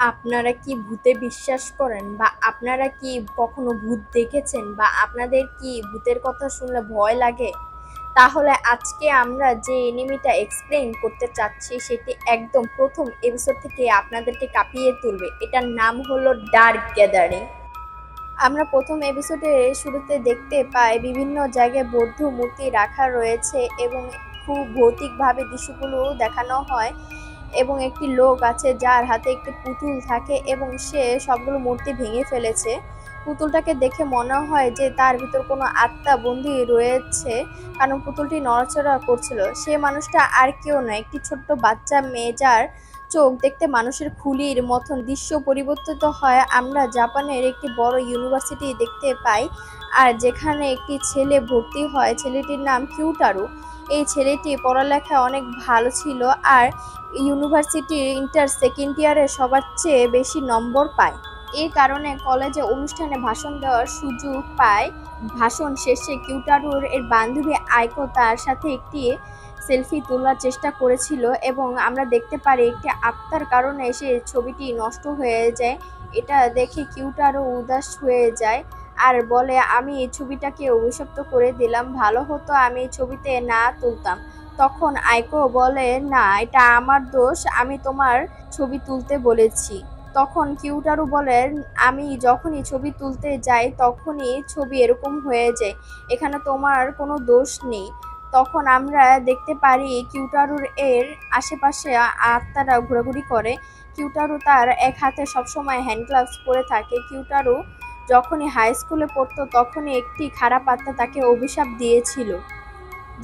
আপনারা কি ভূতে বিশ্বাস করেন বা আপনারা কি কখনো ভূত দেখেছেন বা আপনাদের কি ভূতের কথা শুনলে ভয় লাগে? তাহলে আজকে আমরা যে এনিমিটা এক্সপ্লেইন করতে চাচ্ছি সেটি একদম প্রথম এপিসোড থেকে আপনাদেরকে কাঁপিয়ে তুলবে। এটার নাম হলো ডার্ক গ্যাদারিং। আমরা প্রথম এপিসোডে শুরুতে দেখতে পাই বিভিন্ন জায়গায় বৌদ্ধ মূর্তি রাখা রয়েছে এবং খুব ভৌতিকভাবে দৃশ্যগুলো দেখানো হয় এবং একটি লোক আছে যার হাতে একটি পুতুল থাকে এবং সে সবগুলো মূর্তি ভেঙে ফেলেছে। পুতুলটাকে দেখে মনে হয় যে তার ভিতর কোনো আত্মা বন্দী রয়েছে, কারণ পুতুলটি নড়াচড়া করছিল। সে মানুষটা আর কেউ নয়, একটি ছোট্ট বাচ্চা মেয়ে যার চোখ দেখতে মানুষের খুলির মতন। দৃশ্য পরিবর্তিত হয়, আমরা জাপানের একটি বড় ইউনিভার্সিটি দেখতে পাই আর যেখানে একটি ছেলে ভর্তি হয়। ছেলেটির নাম কিউটারু। এই ছেলেটি পড়ালেখায় অনেক ভালো ছিল আর ইউনিভার্সিটির ইন্টার সেকেন্ড ইয়ারে সবার চেয়ে বেশি নম্বর পায়। এই কারণে কলেজে অনুষ্ঠানে ভাষণ দেওয়ার সুযোগ পায়। ভাষণ শেষে কিউটারুর এর বান্ধবী আইকো তার সাথে একটি সেলফি তোলার চেষ্টা করেছিল এবং আমরা দেখতে পারি একটি আত্মার কারণে সে ছবিটি নষ্ট হয়ে যায়। এটা দেখে কিউটারু উদাস হয়ে যায় আর বলে, আমি এই ছবিটাকে অভিশপ্ত করে দিলাম, ভালো হতো আমি এই ছবিতে না তুলতাম। তখন আইকো বলে, না এটা আমার দোষ, আমি তোমার ছবি তুলতে বলেছি। তখন কিউটারু বলেন, আমি যখনই ছবি তুলতে যাই তখনই ছবি এরকম হয়ে যায়, এখানে তোমার কোনো দোষ নেই। তখন আমরা দেখতে পারি কিউটারুর এর আশেপাশে আত্মারা ঘোরাঘুরি করে। কিউটারু তার এক হাতে সবসময় হ্যান্ড গ্লাভস পরে থাকে। কিউটারু যখনই হাই স্কুলে পড়তো তখনই একটি খারাপ আত্মা তাকে অভিশাপ দিয়েছিল,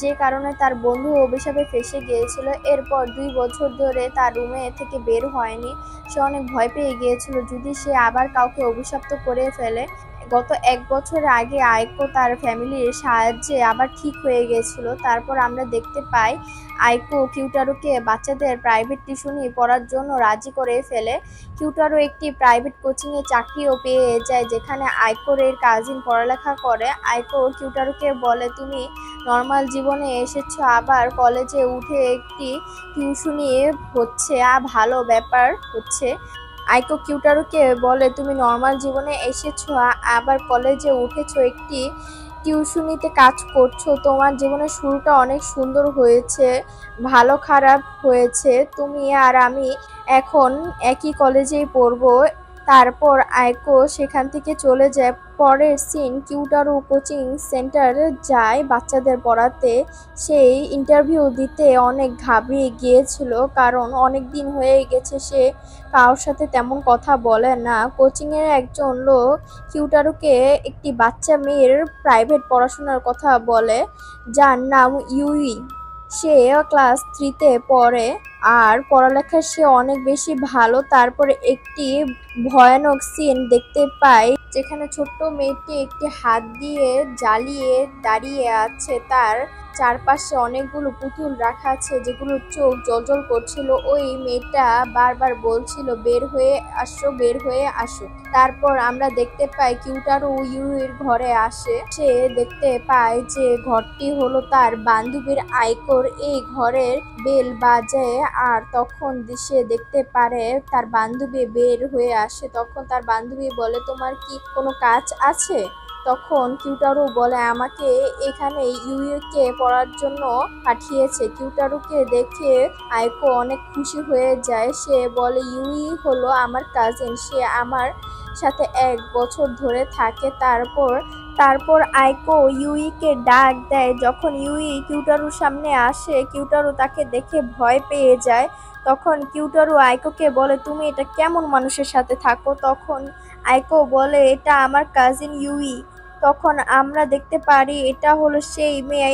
যে কারণে তার বন্ধু অভিশাপে ফেঁসে গিয়েছিল। এরপর 2 বছর ধরে তার রুমে থেকে বের হয়নি। সে অনেক ভয় পেয়ে গিয়েছিল যদি সে আবার কাউকে অভিশপ্ত করে ফেলে। গত 1 বছর আগে আইকো তার ফ্যামিলির সাহায্যে আবার ঠিক হয়ে গিয়েছিল। তারপর আমরা দেখতে পাই আইকো কিউটারুকে বাচ্চাদের প্রাইভেট টিউশনি পড়ার জন্য রাজি করে ফেলে। কিউটারু একটি প্রাইভেট কোচিংয়ে চাকরিও পেয়ে যায় যেখানে আইকোর এর কাজিন পড়ালেখা করে। আইকো কিউটারুকে বলে, তুমি নর্মাল জীবনে এসেছো, আবার কলেজে উঠে একটি টিউশনি হচ্ছে, ভালো ব্যাপার হচ্ছে। আইকো কিউটারুকে বলে, তুমি নর্মাল জীবনে এসেছো আবার কলেজে উঠেছো, একটি টিউশনিতে কাজ করছো, তোমার জীবনের শুরুটা অনেক সুন্দর হয়েছে, ভালো খারাপ হয়েছে, তুমি আর আমি এখন একই কলেজেই পড়বো। তারপর আইকো সেখান থেকে চলে যায়। পরের সিন, কিউটারু কোচিং সেন্টার যায় বাচ্চাদের পড়াতে। সেই ইন্টারভিউ দিতে অনেক ঘাবড়িয়ে গিয়েছিল, কারণ অনেক দিন হয়ে গেছে সে কারোর সাথে তেমন কথা বলে না। কোচিংয়ের একজন লোক কিউটারুকে একটি বাচ্চা মেয়ের প্রাইভেট পড়াশোনার কথা বলে যার নাম ইউই। সে ক্লাস 3-তে পড়ে আর পড়ালেখায় সে অনেক বেশি ভালো। তারপরে একটি ভয়ানক সিন দেখতে পাই যেখানে ছোট্ট মেয়েটি একটি হাত দিয়ে জ্বালিয়ে দাঁড়িয়ে আছে, তার চারপাশে অনেকগুলো পুতুল রাখা আছে যেগুলোর চোখ জ্বলজ্বল করছিল। ওই মেয়েটা বারবার বলছিল, বের হয়ে আসো, বের হয়ে আসো। তারপর আমরা দেখতে পাই কিউটারু ইউইর ঘরে আসে। সে দেখতে পায় যে ঘরটি হলো তার বান্ধবীর আইকোর। এই ঘরের বেল বাজে আর তখন সে দেখতে পারে তার বান্ধবী বের হয়ে আসে। তখন তার বান্ধবী বলে, তোমার কি কোনো কাজ আছে? তখন কিউটারু বলে, আমাকে এখানে ইউইকে পড়ার জন্য পাঠিয়েছে। কিউটারুকে দেখে আইকো অনেক খুশি হয়ে যায়। সে বলে, ইউই হলো আমার কাজিন, সে আমার সাথে 1 বছর ধরে থাকে। তারপর আইকো ইউইকে ডাক দেয়। যখন ইউই কিউটারুর সামনে আসে, কিউটারু তাকে দেখে ভয় পেয়ে যায়। তখন কিউটারু আইকোকে বলে, তুমি এটা কেমন মানুষের সাথে থাকো? তখন আইকো বলে, এটা আমার কাজিন ইউই। তখন আমরা দেখতে পারি এটা হলো সেই মেয়ে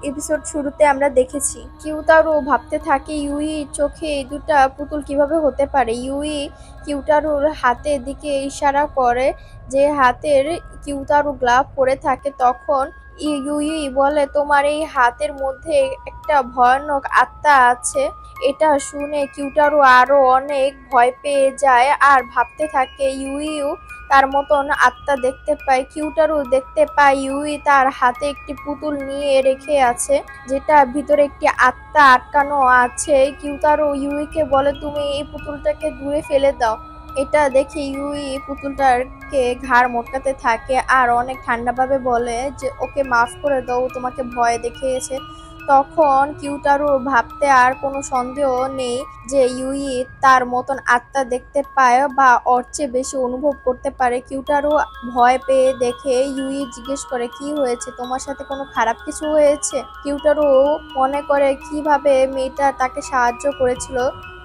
এপিসোড শুরুতে আমরা দেখেছি। কিউটারু ভাবতে থাকে ইউই চোখে এই দুটা পুতুল কিভাবে হতে পারে। ইউই কিউটারুর হাতের দিকে ইশারা করে, যে হাতের কিউটারু গ্লাভ পরে থাকে। তখন ইউই বলে, তোমার এই হাতের মধ্যে একটা ভয়ানক আত্মা আছে। এটা শুনে কিউটারু আরো অনেক ভয় পেয়ে যায় আর ভাবতে থাকে ইউইও তার মতন আত্মা দেখতে পায়। কিউটারু দেখতে পায় ইউই তার হাতে একটি পুতুল নিয়ে রেখে আছে, যেটা ভিতরে একটি আত্মা আটকানো আছে। কিউটারু ইউইকে বলে, তুমি এই পুতুলটাকে দূরে ফেলে দাও। এটা দেখে ইউই পুতুলটাকে ঘাড় মটকাতে থাকে আর অনেক ঠান্ডাভাবে বলে যে ওকে মাফ করে দাও, তোমাকে ভয় দেখিয়েছে। তখন কিউটারু ভাবতে আর কোনো সন্দেহ নেই যে ইউই তার মতন আত্মা দেখতে পায় বা ওর চেয়ে বেশি অনুভব করতে পারে। কিউটারু ভয় পেয়ে দেখে ইউই জিজ্ঞেস করে কি হয়েছে, তোমার সাথে কোনো খারাপ কিছু হয়েছে? কিউটারু মনে করে কিভাবে মেয়েটা তাকে সাহায্য করেছিল।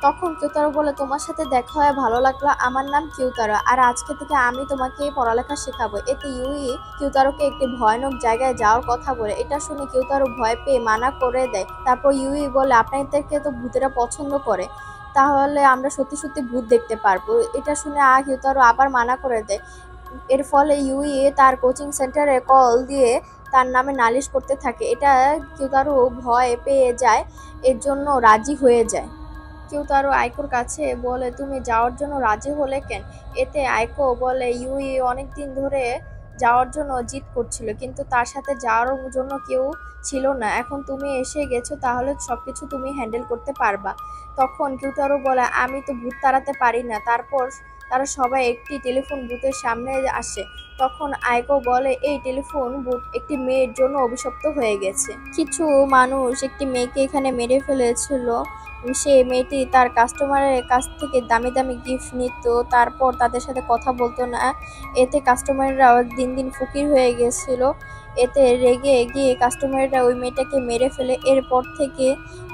তখন কিউতারো বলে তোমার সাথে দেখা হয়ে ভালো লাগলো, আমার নাম কিউতারো আর আজকে থেকে আমি তোমাকে পড়ালেখা শেখাবো। এতে ইউই কিউতারোকে একটি ভয়ানক জায়গায় যাওয়ার কথা বলে। এটা শুনে কিউতারো ভয় পেয়ে মানা করে দেয়। তারপর ইউই বলে আপনাদেরকে তো ভূতেরা পছন্দ করে, তাহলে আমরা সত্যি সত্যি ভূত দেখতে পারবো। এটা শুনে কিউতারো আবার মানা করে দেয়। এর ফলে ইউই তার কোচিং সেন্টারে কল দিয়ে তার নামে নালিশ করতে থাকে। এটা কিউতারো ভয় পেয়ে যায়, এর জন্য রাজি হয়ে যায়। কিউতারো আইকোর কাছে বলে তুমি যাওয়ার জন্য রাজি হলে কেন? এতে আইকো বলে ইউই অনেকদিন ধরে যাওয়ার জন্য জিদ করছিল, কিন্তু তার সাথে যাওয়ার জন্য কেউ ছিল না। এখন তুমি এসে গেছো, তাহলে সবকিছু তুমি হ্যান্ডেল করতে পারবা। তখন কিউতারো বলে আমি তো ভূত তাড়াতে পারি না। তারপর তারা সবাই একটি টেলিফোন বুথের সামনে আসে। তখন আইকো বলে এই টেলিফোন বুথ একটি মেয়ের জন্য অভিশপ্ত হয়ে গেছে। কিছু মানুষ একটি মেয়েকে এখানে মেরে ফেলেছিল। সে মেয়েটি তার কাস্টমারের কাছ থেকে দামি দামি গিফট নিত, তারপর তাদের সাথে কথা বলতো না। এতে কাস্টমাররা দিন দিন ফকির হয়ে গেছিল। এতে রেগে গিয়ে কাস্টমাররা ওই মেয়েটাকে মেরে ফেলে। এরপর থেকে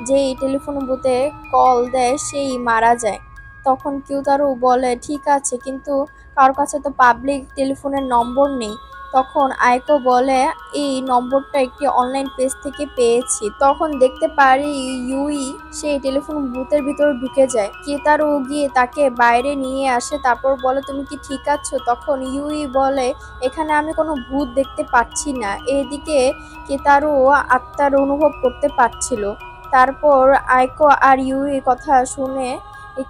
যেই টেলিফোন বুথে কল দেয় সেই মারা যায়। তখন কিউতারু বলে ঠিক আছে, কিন্তু কারোর কাছে তো পাবলিক টেলিফোনের নম্বর নেই। তখন আইকো বলে এই নম্বরটা একটি অনলাইন পেজ থেকে পেয়েছি। তখন দেখতে পারি ইউই সেই টেলিফোন বুথের ভিতরে ঢুকে যায়। কিউতারু গিয়ে তাকে বাইরে নিয়ে আসে, তারপর বলে তুমি কি ঠিক আছো? তখন ইউই বলে এখানে আমি কোনো ভূত দেখতে পাচ্ছি না। এদিকে কিউতারু আত্মার অনুভব করতে পারছিল। তারপর আইকো আর ইউই কথা শুনে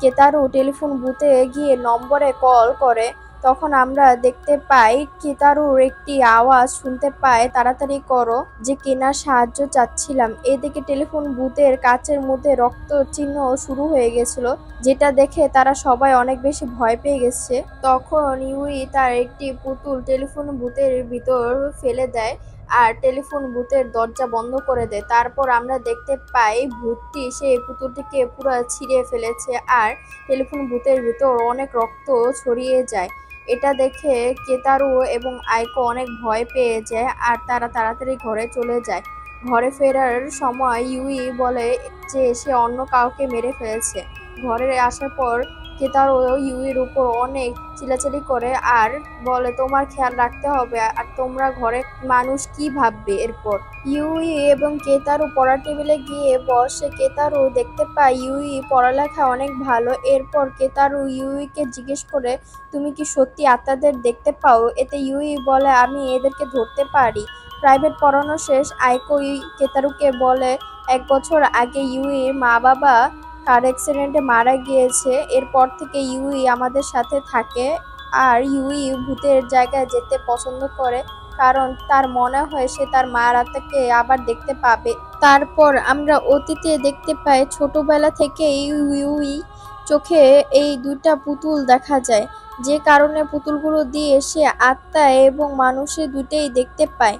কিউতারু টেলিফোন বুথে গিয়ে নম্বরে কল করে। তখন আমরা দেখতে পাই কিউতারুর একটি আওয়াজ শুনতে পায় তাড়াতাড়ি করো, যে কেনার সাহায্য চাচ্ছিলাম। এদিকে টেলিফোন বুথের কাচের মধ্যে রক্ত চিহ্ন শুরু হয়ে গেছিল, যেটা দেখে তারা সবাই অনেক বেশি ভয় পেয়ে গেছে। তখন ইউই তার একটি পুতুল টেলিফোন বুথের ভিতর ফেলে দেয় আর টেলিফোন বুথের দরজা বন্ধ করে দেয়। তারপর আমরা দেখতে পাই ভূতটি সেই পুতুলটিকে পুরো ছিঁড়ে ফেলেছে আর টেলিফোন বুথের ভিতর অনেক রক্ত ছড়িয়ে যায়। এটা দেখে কিউতারু এবং আইকো অনেক ভয় পেয়ে যায় আর তারা তাড়াতাড়ি ঘরে চলে যায়। ঘরে ফেরার সময় ইউই বলে যে সে অন্য কাউকে মেরে ফেলেছে। ঘরে আসার পর কিউতারু ইউইর উপর অনেক চিল্লাচিল্লি করে আর বলে তোমার খেয়াল রাখতে হবে, আর তোমরা ঘরে মানুষ কি ভাববে। এরপর ইউই এবং কিউতারু পড়ার টেবিলে গিয়ে বসে। কিউতারু দেখতে পায় ইউই পড়ালেখা অনেক ভালো। এরপর কিউতারু ইউইকে জিজ্ঞেস করে তুমি কি সত্যি আত্মাদের দেখতে পাও? এতে ইউই বলে আমি এদেরকে ধরতে পারি। প্রাইভেট পড়ানো শেষ। আইকো কিউতারুকে বলে 1 বছর আগে ইউইর মা বাবা কার অ্যাক্সিডেন্টে মারা গিয়েছে। এরপর থেকে ইউই আমাদের সাথে থাকে আর ইউই ভূতের জায়গায় যেতে পছন্দ করে, কারণ তার মনে হয় সে তার মার আত্মাকে আবার দেখতে পাবে। তারপর আমরা অতীতে দেখতে পাই ছোটবেলা থেকে ইউই চোখে এই দুইটা পুতুল দেখা যায়, যে কারণে পুতুলগুলো দিয়ে সে আত্মা এবং মানুষের দুইটাই দেখতে পায়।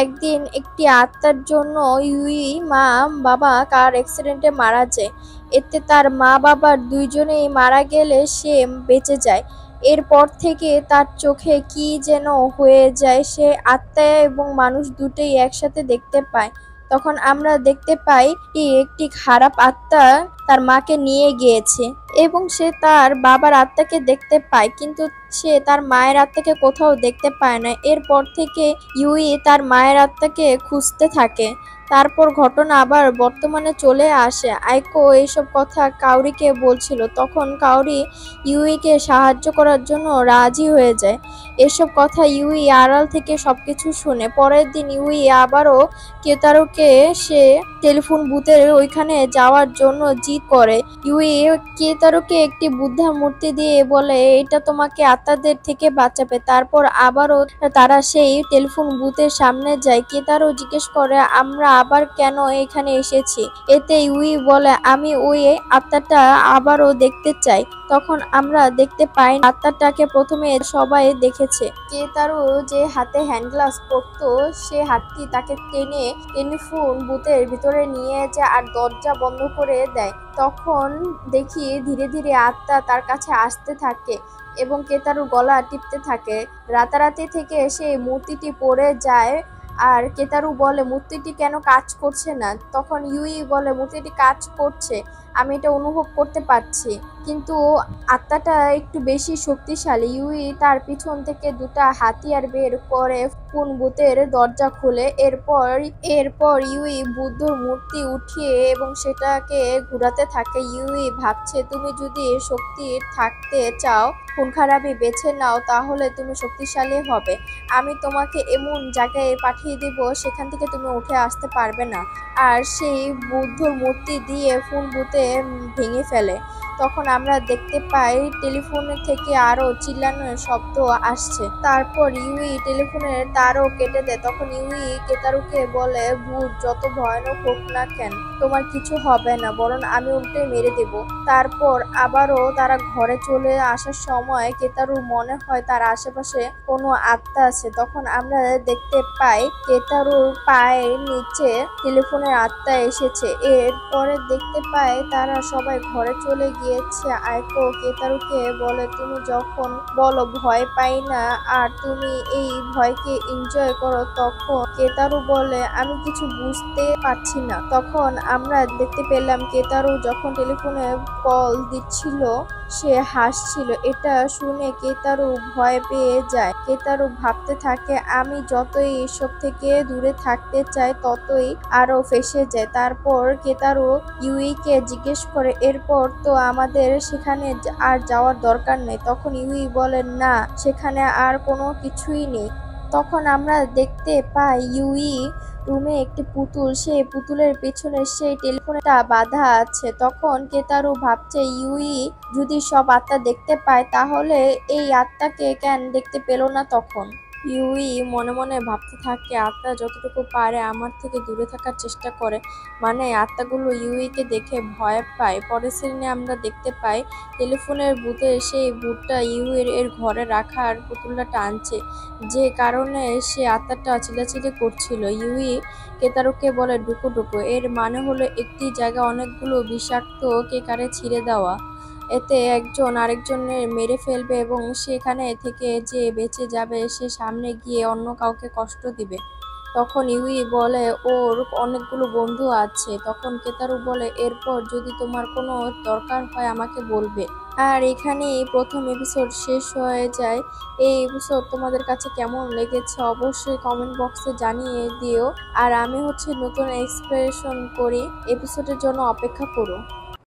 একদিন একটি আত্মার জন্য ইউই মা বাবা কার অ্যাক্সিডেন্টে মারা যায়। এতে তার মা বাবার দুইজনেই মারা গেলে সে বেঁচে যায়। এরপর থেকে তার চোখে কি যেন হয়ে যায়, সে আত্মা এবং মানুষ দুটোই একসাথে দেখতে পায়। তখন আমরা দেখতে পাই একটি খারাপ আত্মা তার মাকে নিয়ে গিয়েছে এবং সে তার বাবার আত্মাকে দেখতে পায়, কিন্তু সে তার মায়ের আত্মাকে কোথাও দেখতে পায় না। এরপর থেকে ইউই তার মায়ের আত্মাকে খুঁজতে থাকে। তারপর ঘটনা আবার বর্তমানে চলে আসে। আইকো এইসব কথা কাউরিকে বলছিল, তখন কাউরি ইউইকে সাহায্য করার জন্য রাজি হয়ে যায়। এসব কথা ইউই আড়াল থেকে সবকিছু শুনে। পরের দিন ইউই আবারও কিউতারুকে সে টেলিফোন বুথের ওইখানে যাওয়ার জন্য জিদ করে। ইউই কেতারুকে একটি বুদ্ধার মূর্তি দিয়ে বলে এটা তোমাকে আত্মাদের থেকে বাঁচাবে। তারপর আবারও তারা সেই টেলিফোন বুথের সামনে যায়। কেতারু জিজ্ঞেস করে আমরা আবার কেন এখানে এসেছি। এতে ইউই বলে আমি ওই আত্মাটা আবারও দেখতে চাই। তখন আমরা দেখতে পাই আত্মাটাকে প্রথমে সবাই দেখেছে। কেতারু যে হাতে হ্যান্ডগ্লাভস পরতো সে হাতটি তাকে টেনে টেলিফোন বুথের ভিতরে নিয়ে যায় আর দরজা বন্ধ করে দেয়। তখন দেখি ধীরে ধীরে আত্মা তার কাছে আসতে থাকে এবং কেতারু গলা টিপতে থাকে। রাতারাতি থেকে সেই মূর্তিটি পড়ে যায় আর কেতারু বলে মূর্তিটি কেন কাজ করছে না। তখন ইউই বলে মূর্তিটি কাজ করছে, আমি এটা অনুভব করতে পারছি, কিন্তু আত্মাটা একটু বেশি শক্তিশালী। ইউই তার পিছন থেকে দুটা হাতিয়ার বের করে কোন বুথের দরজা খুলে। এরপর ইউই বুদ্ধর মূর্তি উঠিয়ে এবং সেটাকে ঘুরাতে থাকে। ইউই ভাবছে তুমি যদি শক্তি থাকতে চাও, খুন খারাপি বেছে নাও, তাহলে তুমি শক্তিশালী হবে। আমি তোমাকে এমন জায়গায় পাঠিয়ে দিব সেখান থেকে তুমি উঠে আসতে পারবে না। আর সেই বুদ্ধর মূর্তি দিয়ে ফোন বুথে ভেঙে ফেলে। তখন আমরা দেখতে পাই টেলিফোনের থেকে আরো চিল্লানোর শব্দ আসছে। তারপর ইউই টেলিফোনের তারও কেটে দেয়। তখন ইউই কেতারুকে বলে ভূত যত ভয়ানক হোক না কেন তোমার কিছু হবে না, বরং আমি উল্টে মেরে দেব। তারপর আবারও তারা ঘরে চলে আসার সময় কেতারুর মনে হয় তার আশেপাশে কোনো আত্মা আছে। তখন আমরা দেখতে পাই কেতারুর পায়ের নিচে টেলিফোনের আত্মা এসেছে। এরপরে দেখতে পাই তারা সবাই ঘরে চলে গিয়েছে। আইকো কেতারুকে বলে তুমি যখন বলো ভয় পাই না আর তুমি এই ভয়কে এনজয় করো, তখন কেতারু বলে আমি কিছু বুঝতে পারছি না। তখন আমরা দেখতে পেলাম কেতারু যখন টেলিফোনে কল দিচ্ছিল সে হাসছিল। এটা শুনে কেতারু ভয় পেয়ে যায়। কেতারু ভাবতে থাকে আমি যতই এসব থেকে দূরে থাকতে চাই ততই আরো ফেসে যায়। তারপর কেতারু ইউইকে জিজ্ঞেস করে এরপর তো আমাদের সেখানে আর যাওয়ার দরকার নেই। তখন ইউই বলে না, সেখানে আর কোনো কিছুই নেই। তখন আমরা দেখতে পাই ইউই রুমে একটি পুতুল, সেই পুতুলের পেছনে সেই টেলিফোনটা বাঁধা আছে। তখন কেতারু ভাবছে ইউই যদি সব আত্মা দেখতে পায় তাহলে এই আত্মাকে কেন দেখতে পেল না। তখন ইউই মনে মনে ভাবতে থাকে আত্মা যতটুকু পারে আমার থেকে দূরে থাকার চেষ্টা করে, মানে আত্মাগুলো ইউইকে দেখে ভয় পায়। পরের সিনে আমরা দেখতে পাই টেলিফোনের বুথে সেই ভূতটা ইউইর এর ঘরে রাখার পুতুলটা টানছে, যে কারণে সে আত্মাটা চিল্লাচিল্লি করছিল। ইউই কেতারুকে বলে ডুকু ডুকু, এর মানে হলো একটি জায়গা অনেকগুলো বিষাক্ত কেকারে ছিঁড়ে দেওয়া। এতে একজন আরেকজনের মেরে ফেলবে এবং সেখানে থেকে যে বেঁচে যাবে সে সামনে গিয়ে অন্য কাউকে কষ্ট দিবে। তখন ইউই বলে ওর অনেকগুলো বন্ধু আছে। তখন কেতারু বলে এরপর যদি তোমার কোনো দরকার হয় আমাকে বলবে। আর এখানেই প্রথম এপিসোড শেষ হয়ে যায়। এই এপিসোড তোমাদের কাছে কেমন লেগেছে অবশ্যই কমেন্ট বক্সে জানিয়ে দিও। আর আমি নতুন এক্সপ্রেশন করি এপিসোডের জন্য অপেক্ষা করো।